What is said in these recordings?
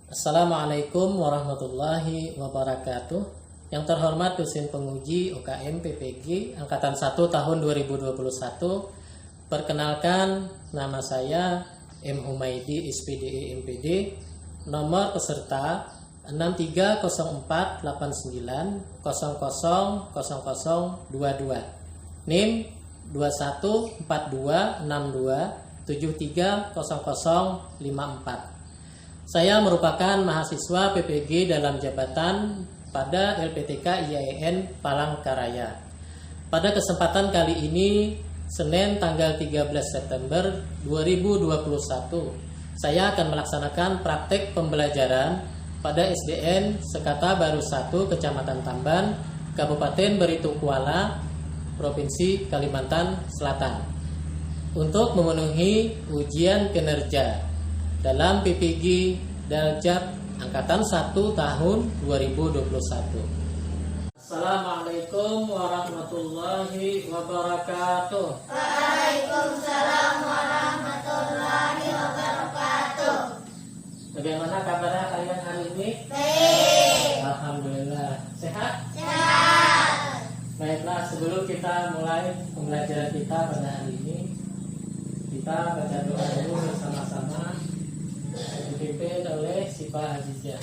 Assalamualaikum warahmatullahi wabarakatuh. Yang terhormat dosen penguji UKM PPG Angkatan 1 tahun 2021. Perkenalkan, nama saya M. Humaydi SPDE MPD. Nomor peserta 630489000022. NIM 214262730054. Saya merupakan mahasiswa PPG dalam jabatan pada LPTK IAIN Palangkaraya. Pada kesempatan kali ini, Senin tanggal 13 September 2021, saya akan melaksanakan praktek pembelajaran pada SDN Sekata Baru 1, Kecamatan Tamban, Kabupaten Beritung Kuala, Provinsi Kalimantan Selatan, untuk memenuhi ujian kinerja dalam PPG Daljab Angkatan 1 tahun 2021. Assalamualaikum warahmatullahi wabarakatuh. Waalaikumsalam warahmatullahi wabarakatuh. Bagaimana kabarnya kalian hari ini? Baik. Alhamdulillah. Sehat? Sehat. Baiklah, sebelum kita mulai pembelajaran kita pada hari ini, kita baca doa dulu bersama-sama, dipimpin oleh Syifa Azizah.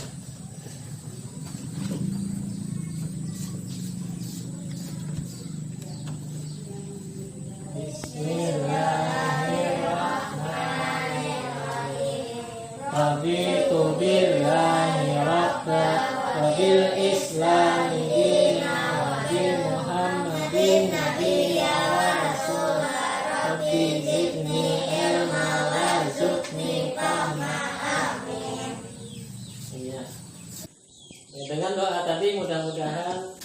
Bismillahirrahmanirrahim. Raditu billahi rabban wa bil islami dinan wa bi Muhammadin nabiyyan wa rasulan. Rabbi zidni ilma warzuqni fahma. Dengan doa tadi, mudah-mudahan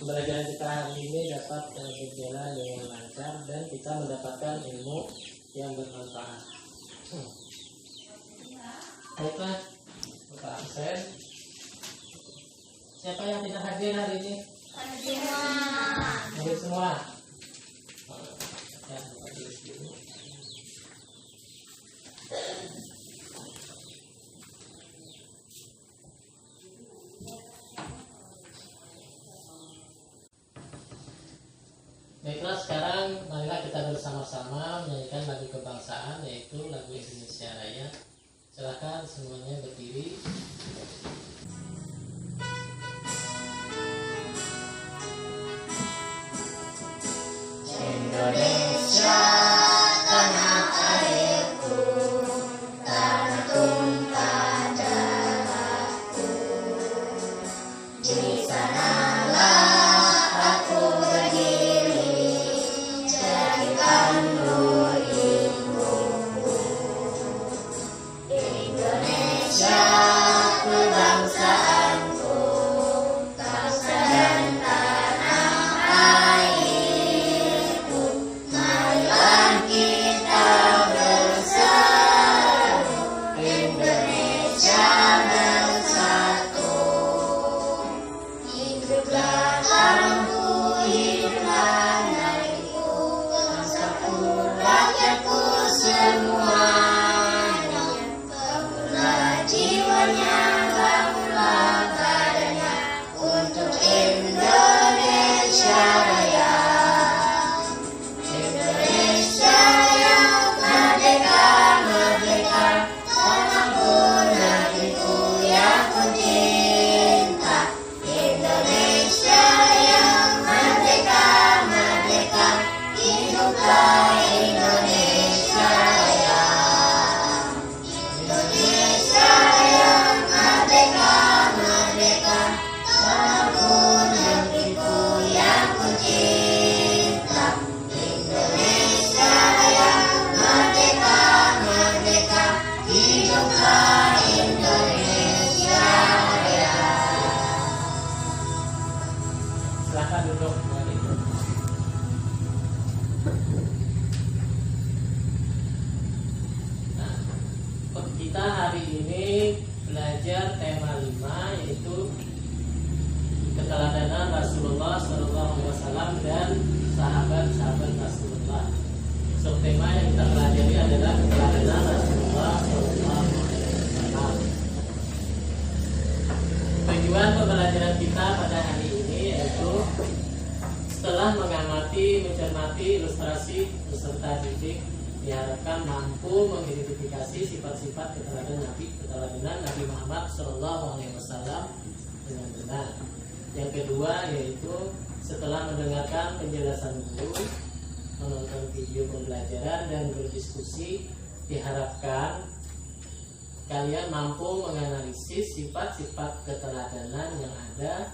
pembelajaran kita hari ini dapat berjalan dengan lancar dan kita mendapatkan ilmu yang bermanfaat. Baiklah, Bapak absen. Siapa yang tidak hadir hari ini? Hadir semua. Ya, hadir dulu. Baiklah, sekarang marilah kita bersama-sama menyanyikan lagu kebangsaan, yaitu lagu Indonesia Raya. Silakan semuanya berdiri. Indonesia tanah airku, tanah tumpah darahku. Di sanalah aku berdiri, jadikan ibuku. Indonesia kebangsaanku, bangsa dan tanah airku. Marilah kita bersatu, Indonesia bersatu. Hiduplah tanahku, hiduplah negeriku, bangsaku, rakyatku semuanya. Bangunlah jiwanya, bangunlah badannya, untuk Indonesia Raya. Indonesia Raya, merdeka, merdeka, tanahku, negeriku yang ku cinta. Indonesia Raya, merdeka, merdeka, hiduplah Indonesia Raya. Indonesia Raya, merdeka, merdeka, tanahku, negeriku yang ku cinta. Indonesia Raya, merdeka, merdeka, hiduplah Indonesia Raya. Silakan duduk. Nah, kita hari ini belajar tema 5, yaitu keteladanan Rasulullah SAW dan sahabat-sahabat Rasulullah. Subtema yang kita pelajari adalah keteladanan Rasulullah SAW. mencermati ilustrasi beserta titik diharapkan mampu mengidentifikasi sifat-sifat keteladanan Nabi Muhammad SAW dengan benar. Yang kedua yaitu setelah mendengarkan penjelasan guru, menonton video pembelajaran dan berdiskusi, diharapkan kalian mampu menganalisis sifat-sifat keteladanan yang ada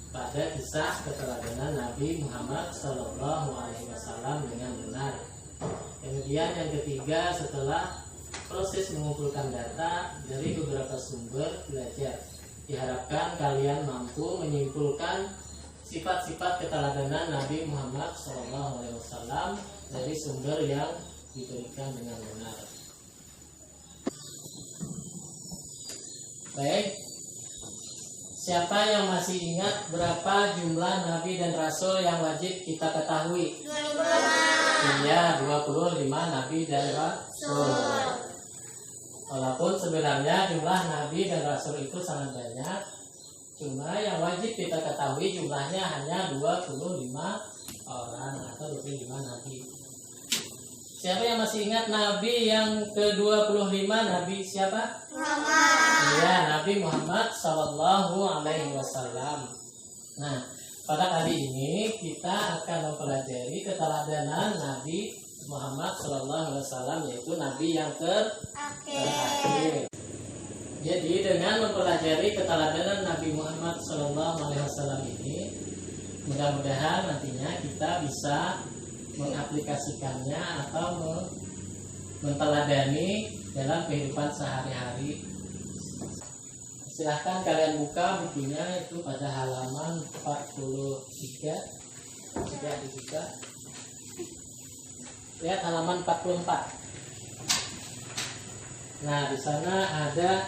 pada kisah keteladanan Nabi Muhammad SAW dengan benar. Kemudian yang ketiga, setelah proses mengumpulkan data dari beberapa sumber belajar, diharapkan kalian mampu menyimpulkan sifat-sifat keteladanan Nabi Muhammad SAW dari sumber yang diberikan dengan benar. Baik, siapa yang masih ingat berapa jumlah Nabi dan Rasul yang wajib kita ketahui? 25. Iya, 25 Nabi dan Rasul. Walaupun sebenarnya jumlah Nabi dan Rasul itu sangat banyak, cuma yang wajib kita ketahui jumlahnya hanya 25 orang atau 25 Nabi. Siapa yang masih ingat Nabi yang ke-25? Nabi siapa? Muhammad. Iya, Nabi Muhammad SAW. Nah, pada kali ini kita akan mempelajari keteladanan Nabi Muhammad SAW, yaitu Nabi yang terakhir. Jadi dengan mempelajari keteladanan Nabi Muhammad SAW ini, mudah-mudahan nantinya kita bisa mengaplikasikannya atau menteladani dalam kehidupan sehari-hari. Silahkan kalian buka bukunya itu pada halaman 43. Sudah dibuka. Lihat halaman 44. Nah, di sana ada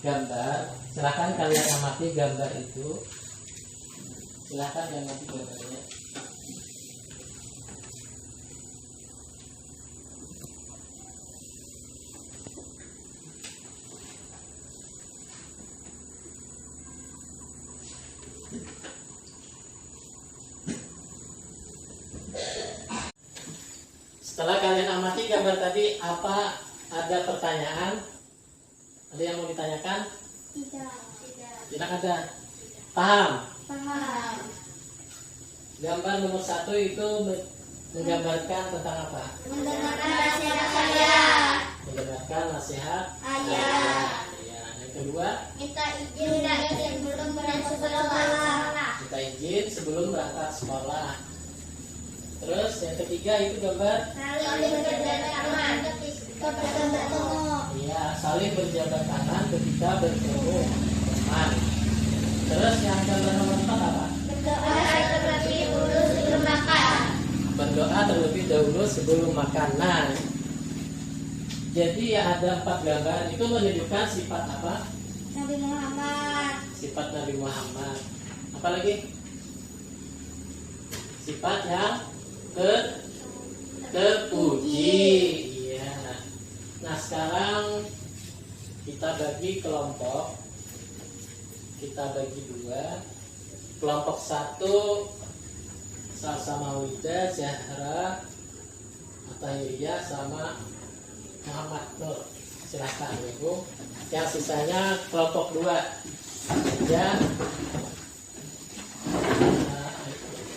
gambar. Silahkan kalian amati gambar itu. Silahkan kalian amati gambarnya. Setelah kalian amati gambar tadi, apa ada pertanyaan? Ada yang mau ditanyakan? Tidak ada. Paham? Paham. Gambar nomor 1 itu menggambarkan tentang apa? Mendengarkan nasihat saya. Mendengarkan nasihat Ayah. Ya. Yang kedua, Minta izin sebelum berangkat sekolah. kita izin sebelum berangkat sekolah. Terus yang ketiga itu gambar, Saling berjabat tangan ketika bertemu. iya, saling berjabat tangan ketika bertemu teman. Terus yang gambar nomor 4 apa? Berdoa terlebih dahulu sebelum makan. Berdoa terlebih dahulu sebelum makan. Nah, jadi ada 4 gambar itu menunjukkan sifat apa? Nabi Muhammad. Sifat Nabi Muhammad. Apa lagi? Sifat yang terpuji. Iya. Nah, sekarang kita bagi kelompok. Kita bagi 2. Kelompok 1 Salsa Maulida, Zahra, Atahiriyah sama Muhammad Nur. Silakan Ibu. Yang sisanya kelompok 2. Ya.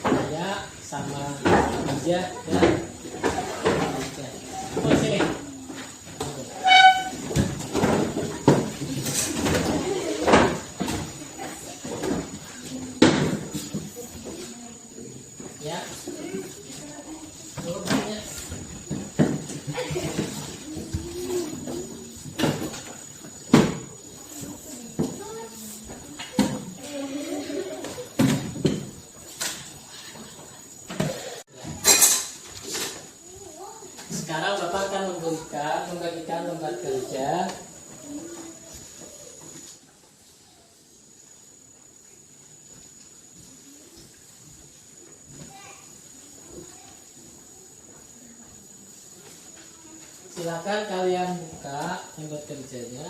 Saya sama Aja dan oh, sini. Ya. Turunnya. Sekarang Bapak akan membagikan lembar kerja. Silakan kalian buka lembar kerjanya.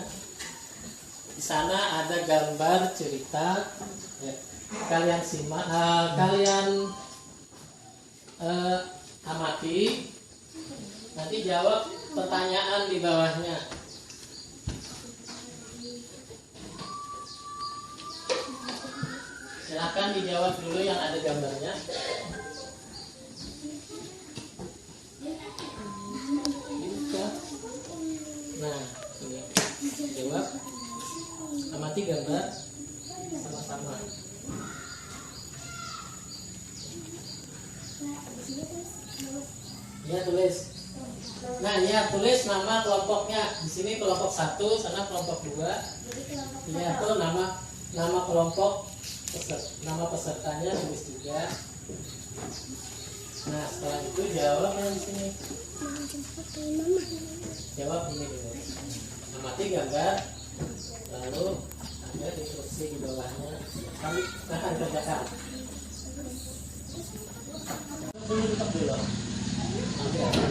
Di sana ada gambar cerita. Ya, kalian simak, kalian amati, nanti jawab pertanyaan di bawahnya. Silahkan dijawab dulu yang ada gambarnya. Nah, ini jawab. Amati gambar sama-sama. Ya, tulis. Nah, ya tulis nama kelompoknya. Di sini kelompok 1, sana kelompok 2. Ya, tuh nama kelompok nama pesertanya tulis juga. Nah, setelah itu jawab yang di sini. Jawab ini dulu. Amati gambar, lalu ada instruksi di bawahnya. Kami akan kerjakan. Dulu tutup dulu. Nanti ada.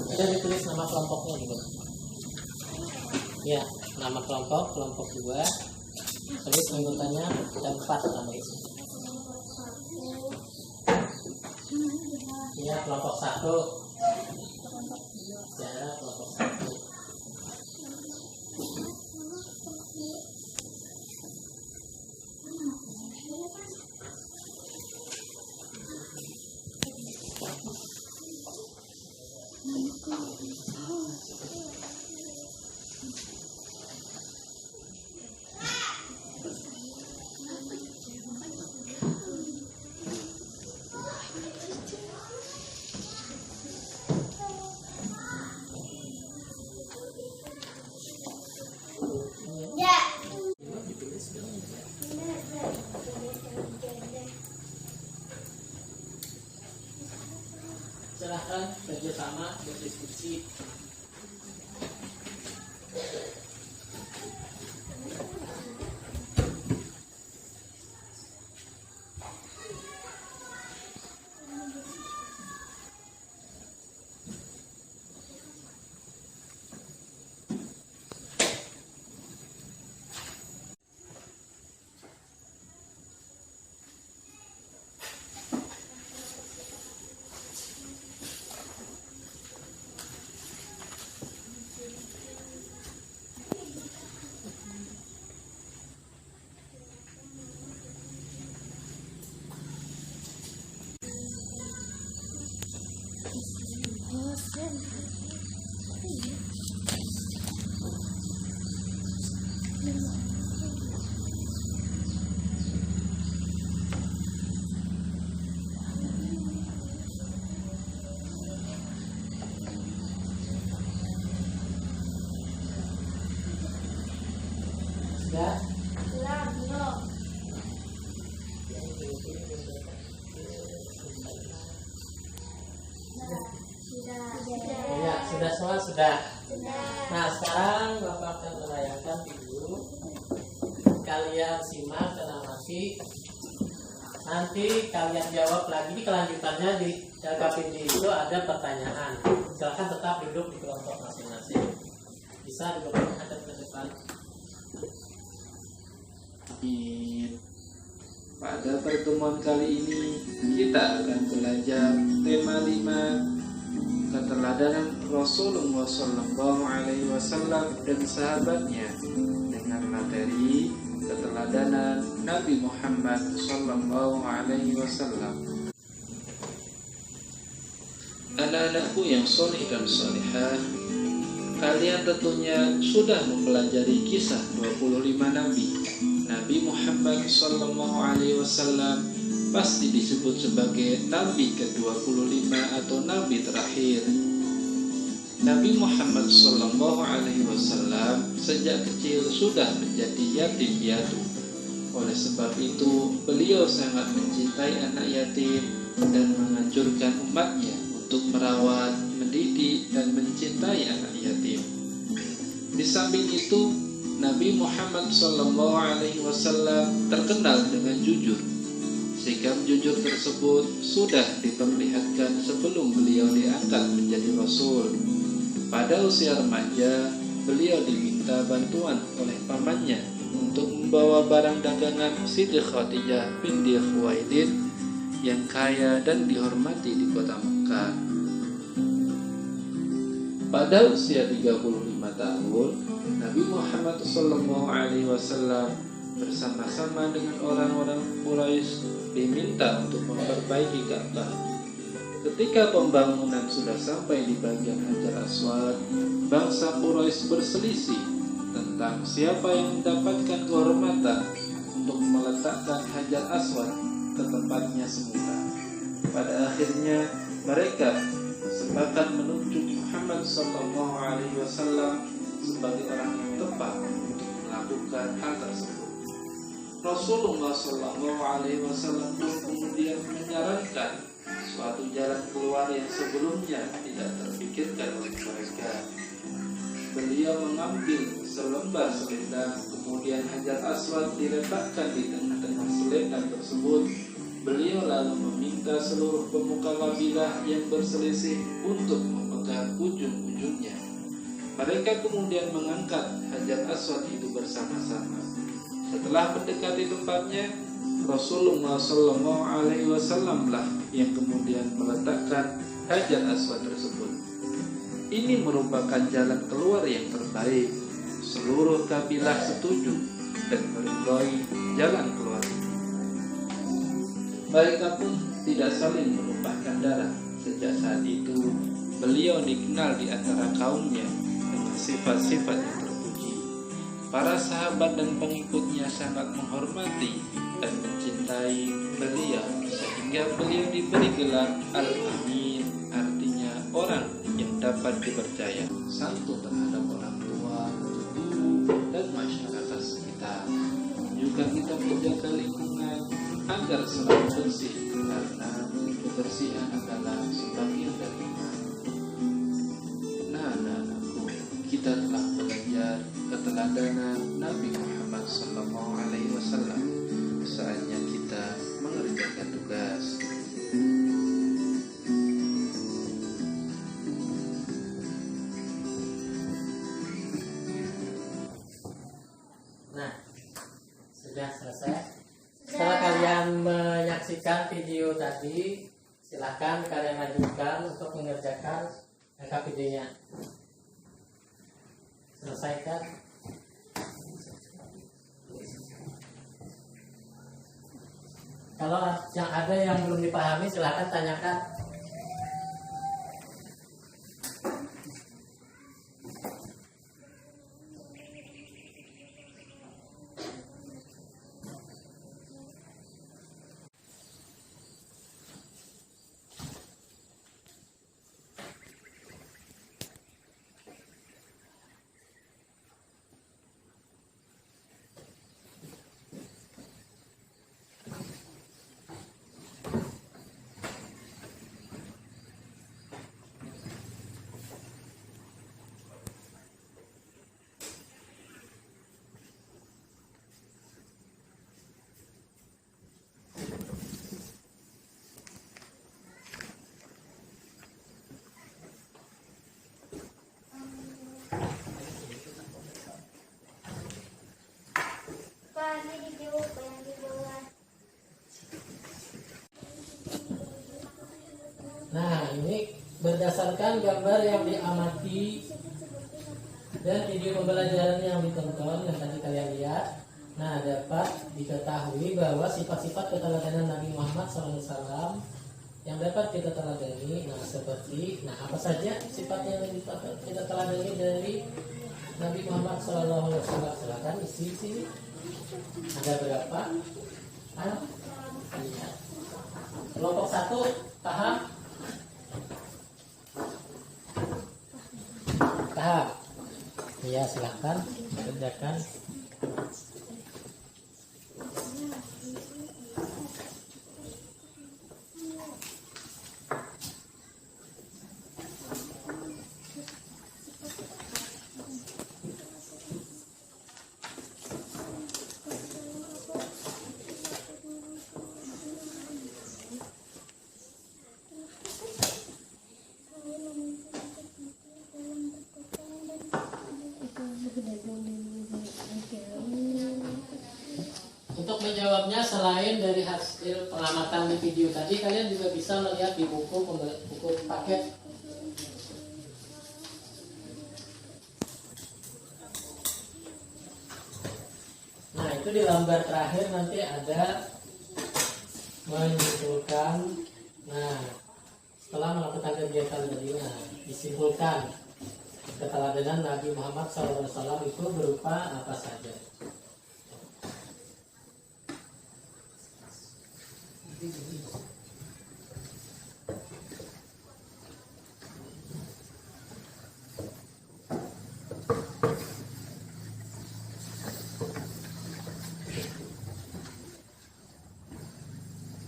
Ada ditulis nama kelompoknya juga. Ya, nama kelompok 2. Tulis anggotanya ada 4 nama itu. Ya, kelompok 1. Ya, kelompok 1. Silahkan kerjasama berdiskusi. Sudah? Ya, sudah semua sudah. Nah, sekarang Bapak akan menayangkan video. Kalian simak dan amati. Nanti kalian jawab lagi. Di kelanjutannya di LKPD itu ada pertanyaan. Silakan tetap duduk di kelompok masing-masing. Bisa duduk hadap ke depan. Pada pertemuan kali ini kita akan belajar tema 5, keteladanan Rasulullah SAW dan sahabatnya, dengan materi keteladanan Nabi Muhammad SAW. Anak-anakku yang soleh dan solehah, kalian tentunya sudah mempelajari kisah 25 Nabi. Nabi Muhammad SAW pasti disebut sebagai Nabi ke-25 atau Nabi terakhir. Nabi Muhammad SAW sejak kecil sudah menjadi yatim piatu. Oleh sebab itu, beliau sangat mencintai anak yatim dan menganjurkan umatnya untuk merawat, mendidik, dan mencintai anak yatim. Di samping itu, Nabi Muhammad SAW terkenal dengan jujur. Sikap jujur tersebut sudah diperlihatkan sebelum beliau diangkat menjadi Rasul. Pada usia remaja, beliau diminta bantuan oleh pamannya untuk membawa barang dagangan Siti Khadijah binti Khuwailid yang kaya dan dihormati di kota Mekah. Pada usia 35 tahun, Nabi Muhammad SAW bersama-sama dengan orang-orang Quraisy diminta untuk memperbaiki Ka'bah. Ketika pembangunan sudah sampai di bagian Hajar Aswad, bangsa Quraisy berselisih tentang siapa yang mendapatkan kehormatan untuk meletakkan Hajar Aswad ke tempatnya semula. Pada akhirnya mereka sepakat menunjuk Muhammad SAW sebagai orang yang tepat untuk melakukan hal tersebut. Rasulullah SAW pun kemudian menyarankan suatu jalan keluar yang sebelumnya tidak terpikirkan oleh mereka. Beliau mengambil selembar selendang, kemudian Hajar Aswad diletakkan di tengah-tengah selendang tersebut. Beliau lalu meminta seluruh pemuka kabilah yang berselisih untuk memegang ujung-ujungnya. Mereka kemudian mengangkat Hajar Aswad itu bersama-sama. Setelah mendekati tempatnya, Rasulullah SAW lah yang kemudian meletakkan Hajar Aswad tersebut. Ini merupakan jalan keluar yang terbaik. Seluruh kabilah setuju dan meridhai jalan keluar ini. Mereka pun tidak saling menumpahkan darah. Sejak saat itu, beliau dikenal di antara kaumnya dengan sifat-sifat yang terpuji. Para sahabat dan pengikutnya sangat menghormati dan mencintai beliau, sehingga beliau diberi gelar Al-Amin, artinya orang yang dapat dipercaya, santun terhadap orang tua, guru, dan masyarakat sekitar. Juga kita menjaga lingkungan agar selalu bersih, karena kebersihan adalah sebagian dari iman. Nah, anak-anakku, kita telah belajar keteladanan Nabi Muhammad SAW. Saatnya kita mengerjakan tugas. Nah, sudah selesai. Setelah kalian menyaksikan video tadi, silahkan kalian lanjutkan untuk mengerjakan angka videonya. Selesaikan. Kalau yang ada yang belum dipahami, silahkan tanyakan. Nah, ini berdasarkan gambar yang diamati dan video pembelajaran yang ditonton yang tadi kalian lihat, nah dapat diketahui bahwa sifat-sifat keteladanan Nabi Muhammad SAW yang dapat kita teladani, nah seperti, nah apa saja sifat yang dapat kita teladani dari Nabi Muhammad SAW? Silakan isi sini. Ada berapa? Lihat. Kelompok 1 paham? Paham? Ya, silakan kerjakan. jawabnya selain dari hasil pengamatan di video tadi, kalian juga bisa melihat di buku paket. Nah, itu di lembar terakhir nanti ada menyimpulkan. Nah, setelah melakukan kegiatan tadi, nah, disimpulkan keteladanan Nabi Muhammad SAW itu berupa apa saja.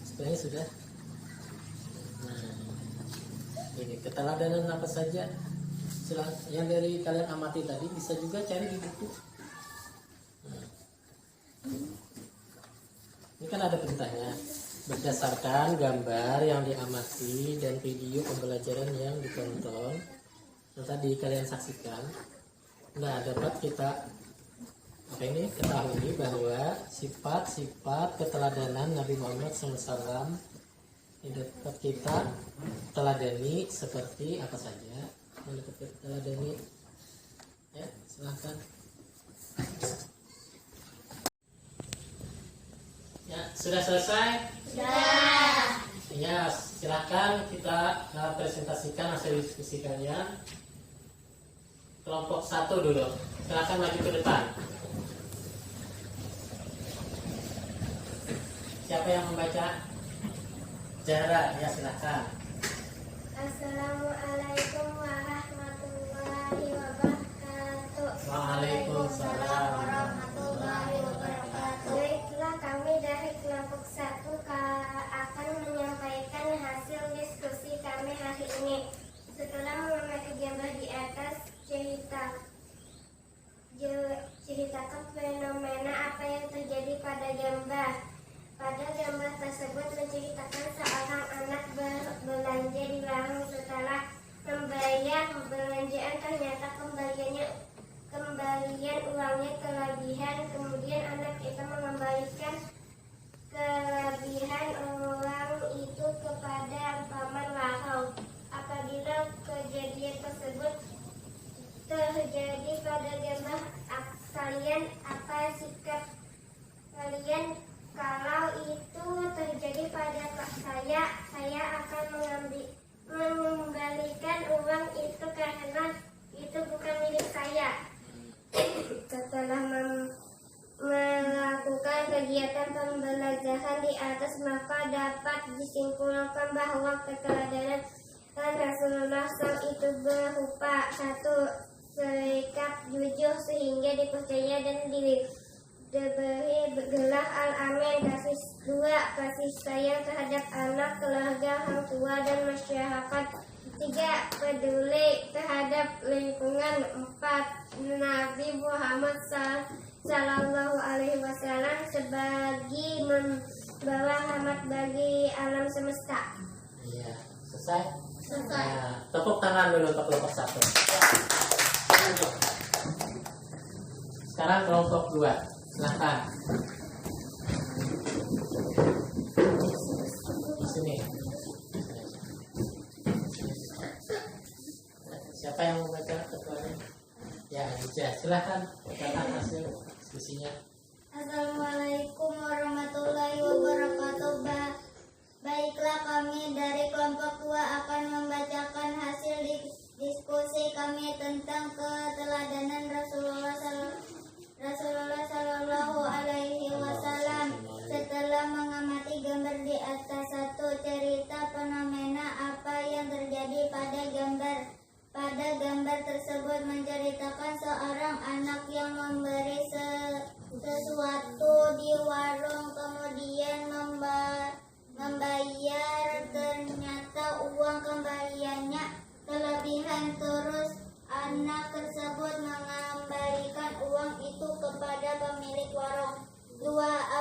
Sebenarnya sudah. Nah, ini keteladanan apa saja. Yang dari kalian amati tadi bisa juga cari di buku. Nah, ini kan ada perintahnya. Berdasarkan gambar yang diamati dan video pembelajaran yang ditonton yang tadi kalian saksikan, nah dapat kita ketahui bahwa sifat-sifat keteladanan Nabi Muhammad SAW dapat kita teladani seperti apa saja. Yang dapat kita teladani, ya silahkan. Ya, sudah selesai? Sudah. Ya, silahkan kita presentasikan hasil diskusi kalian. Kelompok 1 dulu. Silahkan maju ke depan. Siapa yang membaca? Zahra, ya silahkan. Assalamualaikum warahmatullahi wabarakatuh. Waalaikumsalam warahmatullahi wabarakatuh. Baiklah, kami dari kelompok 1 akan menyampaikan hasil diskusi kami hari ini. Setelah mengamati gambar di atas, ceritakan fenomena apa yang terjadi pada gambar. Pada gambar tersebut menceritakan seorang anak belanja di warung. Setelah membayar belanjaan, ternyata kembalian uangnya kelebihan. Kemudian anak itu mengembalikan kelebihan uang itu kepada paman warung. Apabila kejadian tersebut terjadi pada gambar kalian, apa sikap kalian? Kalau itu terjadi pada saya akan mengembalikan uang itu karena itu bukan milik saya. Setelah melakukan kegiatan pembelajaran di atas, maka dapat disimpulkan bahwa keteladanan Rasulullah SAW itu berupa 1. Sikap jujur sehingga dipercaya dan diberi gelar al-amin. 2. Kasih sayang terhadap anak, keluarga, orang tua, dan masyarakat. 3. Peduli terhadap lingkungan. 4. Nabi Muhammad Sallallahu Alaihi Wasallam sebagai membawa rahmat bagi alam semesta. Iya, selesai? Selesai. Nah, tepuk tangan dulu untuk kelompok 1. Sekarang kelompok 2. Silahkan. Di sini. Siapa yang membaca ketuanya? Ya, Ija. Silahkan. Katakan hasil diskusinya. Assalamualaikum warahmatullahi wabarakatuh. Baiklah, kami dari kelompok 2 akan membacakan hasil diskusi kami tentang keteladanan Rasulullah Sallallahu Alaihi Wasallam. Setelah mengamati gambar di atas, 1. Cerita fenomena apa yang terjadi pada gambar. Pada gambar tersebut menceritakan seorang anak yang memberi sesuatu di warung, kemudian membayar, ternyata uang kembaliannya kelebihan. Terus anak tersebut mengembalikan uang itu kepada pemilik warung. 2.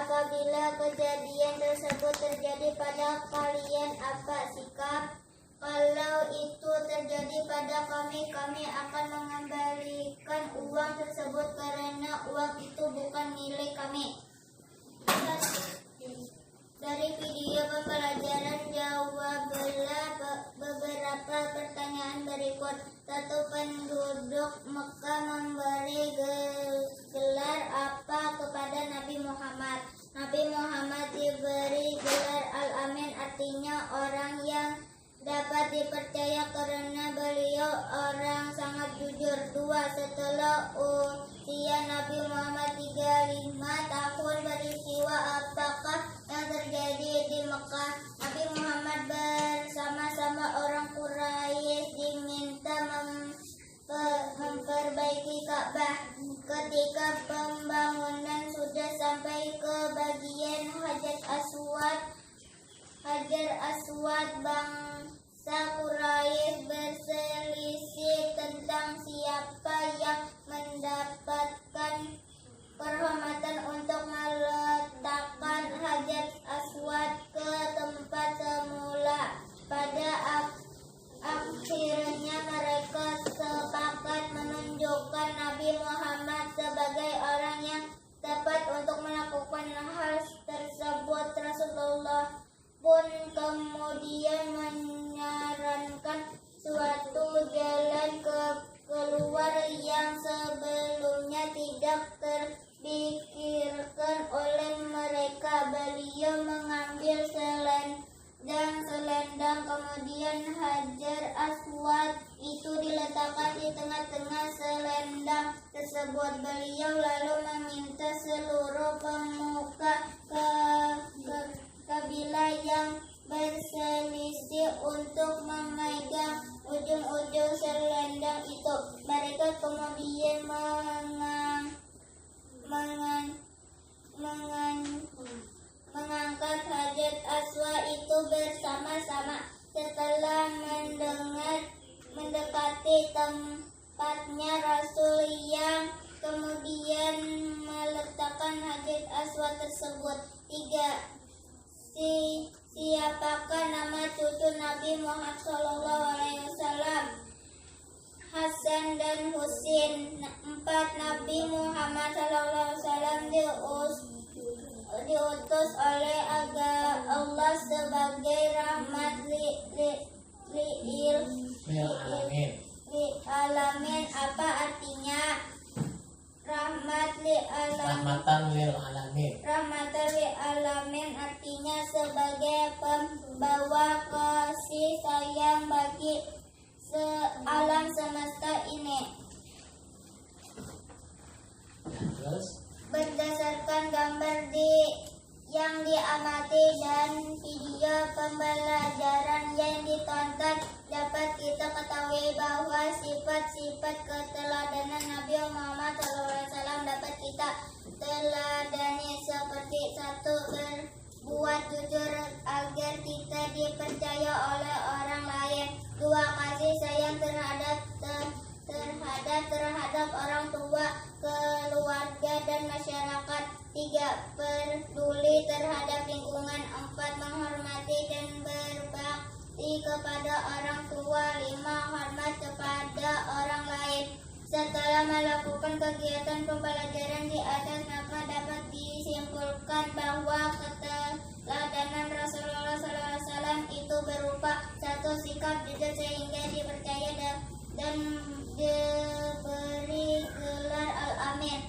Apabila kejadian tersebut terjadi pada kalian, apa sikap? Kalau itu terjadi pada kami akan mengembalikan uang tersebut karena uang itu bukan milik kami. orang yang dapat dipercaya karena beliau orang sangat jujur. 2. Setelah usia Nabi Muhammad 35 tahun peristiwa apakah yang terjadi di Mekah? Nabi Muhammad bersama-sama orang Quraisy diminta memperbaiki Ka'bah. Ketika pembangunan sudah sampai ke bagian Hajar Aswad, bangsa Quraisy berselisih tentang siapa yang mendapatkan kehormatan untuk meletakkan Hajar Aswad ke tempat semula. Pada akhirnya mereka sepakat menunjukkan Nabi Muhammad sebagai orang yang tepat untuk melakukan hal tersebut. Rasulullah pun kemudian menyarankan suatu jalan keluar yang sebelumnya tidak terpikirkan oleh mereka. Beliau mengambil selendang, kemudian Hajar Aswad itu diletakkan di tengah-tengah selendang tersebut. Beliau lalu meminta seluruh pemuka kabilah yang berselisih untuk memegang ujung-ujung selendang itu. Mereka kemudian mengangkat Hajar Aswad itu bersama-sama. Setelah mendekati tempatnya, Rasul yang kemudian meletakkan Hajar Aswad tersebut. 3. Siapakah nama cucu Nabi Muhammad SAW? Hasan dan Husin. 4. Nabi Muhammad SAW diutus oleh Allah sebagai rahmat lil alamin. Apa artinya? Rahmatan lil alamin. Rahmatan lil alamin artinya sebagai pembawa kasih sayang bagi alam semesta ini. Terus Berdasarkan gambar yang diamati dan video pembelajaran yang ditonton, dapat kita ketahui bahwa sifat-sifat keteladanan Nabi Muhammad SAW dapat kita teladani seperti 1. Berbuat jujur agar kita dipercaya oleh orang lain. 2. Kasih sayang terhadap orang tua, keluarga dan masyarakat. 3. Peduli terhadap lingkungan. 4. Menghormati dan berbakti kepada orang tua. 5. Hormat kepada orang lain. Setelah melakukan kegiatan pembelajaran di atas, maka dapat disimpulkan bahwa keteladanan Rasulullah SAW itu berupa 1. Sikap jujur sehingga dipercaya dan diberi gelar Al-Amin.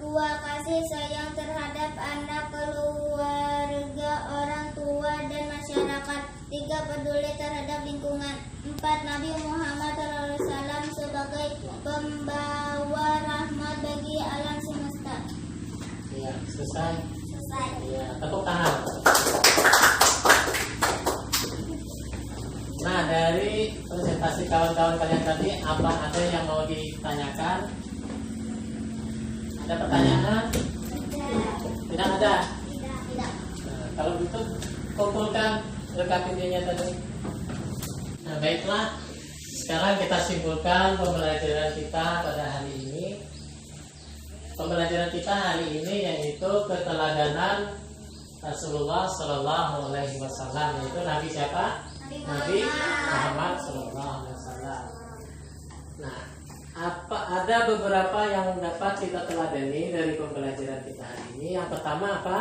2. Kasih sayang terhadap anak, keluarga, orang tua dan masyarakat. 3. Peduli terhadap lingkungan. 4. Nabi Muhammad SAW sebagai pembawa rahmat bagi alam semesta. ya, selesai. Ya, tepuk tangan. Nah, dari presentasi kawan-kawan kalian tadi, apa ada yang mau ditanyakan? Ada pertanyaan? Tidak ada. Nah, kalau gitu kumpulkan rekapinya tadi. Nah, baiklah. Sekarang kita simpulkan pembelajaran kita pada hari ini. Pembelajaran kita hari ini yaitu keteladanan Rasulullah Shallallahu Alaihi Wasallam, yaitu Nabi siapa? Nabi Muhammad Shallallahu Alaihi Wasallam. Nah, ada beberapa yang dapat kita teladani dari pembelajaran kita hari ini. Yang pertama apa?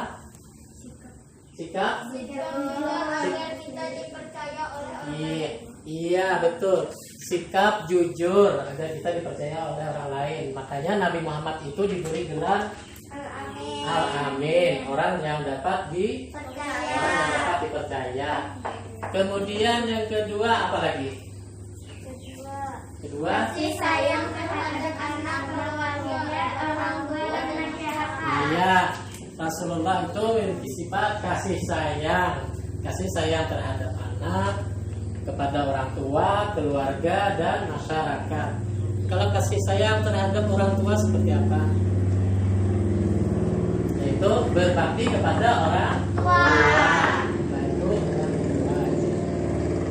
Sikap agar kita dipercaya oleh orang lain. Iya betul. Sikap jujur agar kita dipercaya oleh orang lain. Makanya Nabi Muhammad itu diberi gelar Al-Amin, orang yang dapat dipercaya. Kemudian yang kedua apa lagi? Kedua kasih sayang terhadap anak, keluarga, orang tua, dan masyarakat. Iya, Rasulullah itu memiliki sifat kasih sayang terhadap anak, kepada orang tua, keluarga, dan masyarakat. Kalau kasih sayang terhadap orang tua seperti apa? Yaitu berbakti kepada orang tua. Nah,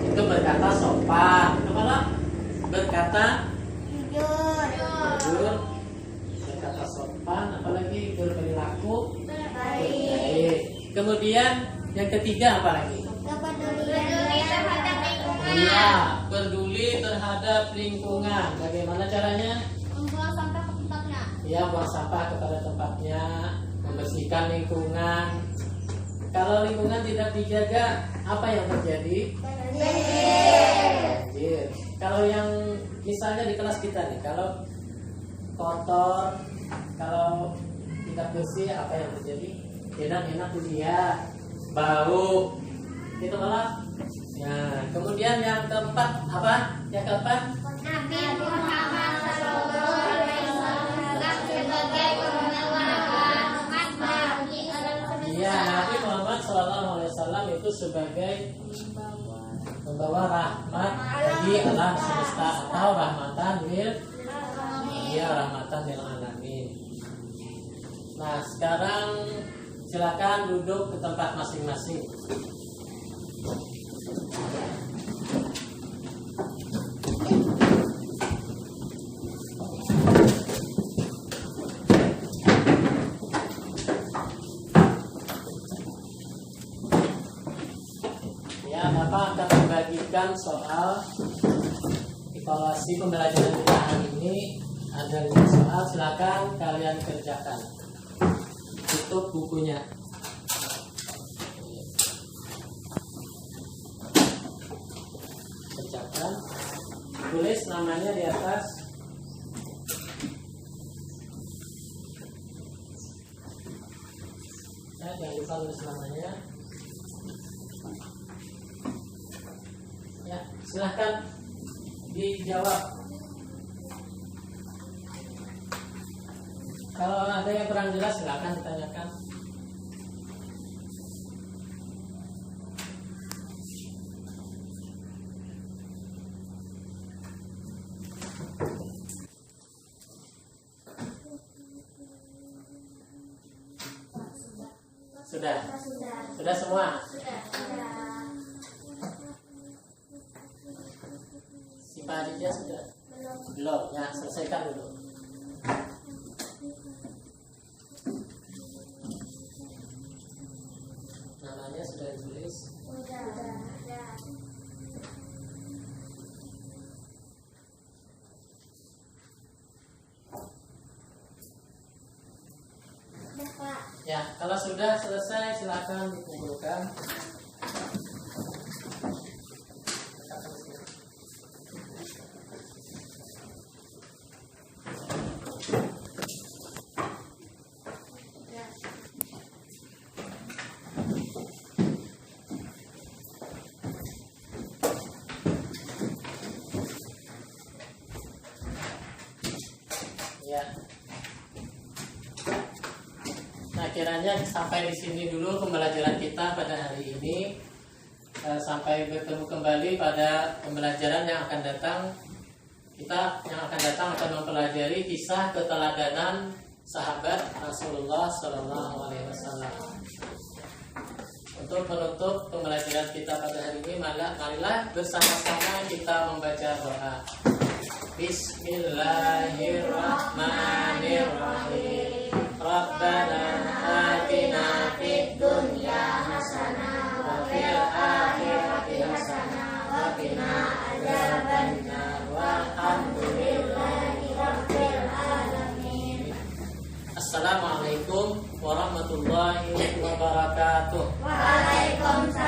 itu berkata sopan. Apa? Berkata jujur, berkata sopan, apalagi berperilaku baik. Kemudian yang ketiga apa lagi? Iya, peduli terhadap lingkungan. Bagaimana caranya? Membuang sampah ke tempatnya. Ya, buang sampah kepada tempatnya, membersihkan lingkungan. Kalau lingkungan tidak dijaga, apa yang terjadi? Banjir. Kalau yang misalnya di kelas kita nih, kalau kotor, kalau tidak bersih, apa yang terjadi? Enak-enak dilihat, bau, itu malah. Ya, kemudian yang keempat apa? Yang keempat? Nabi Muhammad SAW sebagai pembawa rahmat bagi alam semesta. Iya, Nabi Muhammad SAW itu sebagai membawa rahmat bagi alam semesta atau rahmatan lil alamin. Nah, sekarang silakan duduk ke tempat masing-masing. Ya, Bapak akan membagikan soal evaluasi pembelajaran kita hari ini. Ada 5 soal, silakan kalian kerjakan. Tutup bukunya. Kerjakan. Tulis namanya di atas. Ya, jangan lupa tulis namanya. Ya, silahkan dijawab. Kalau ada yang kurang jelas silahkan ditanyakan. Sudah semua? Si Pak Aditya sudah? Belum. Ya, selesaikan dulu. Namanya sudah ditulis? Ya, kalau sudah selesai silakan dikumpulkan. Ya. Nah, kiranya sampai di sini dulu pembelajaran kita pada hari ini. Sampai bertemu kembali pada pembelajaran yang akan datang. Kita yang akan datang akan mempelajari kisah keteladanan sahabat Rasulullah SAW. Untuk menutup pembelajaran kita pada hari ini, marilah bersama-sama kita membaca doa. Bismillahirrahmanirrahim. Rabbana atina fid dunya hasanah wa fil akhirati hasanah wa qina adzabannar. Walhamdulillahi rabbil alamin. Assalamualaikum warahmatullahi wabarakatuh. Waalaikumsalam.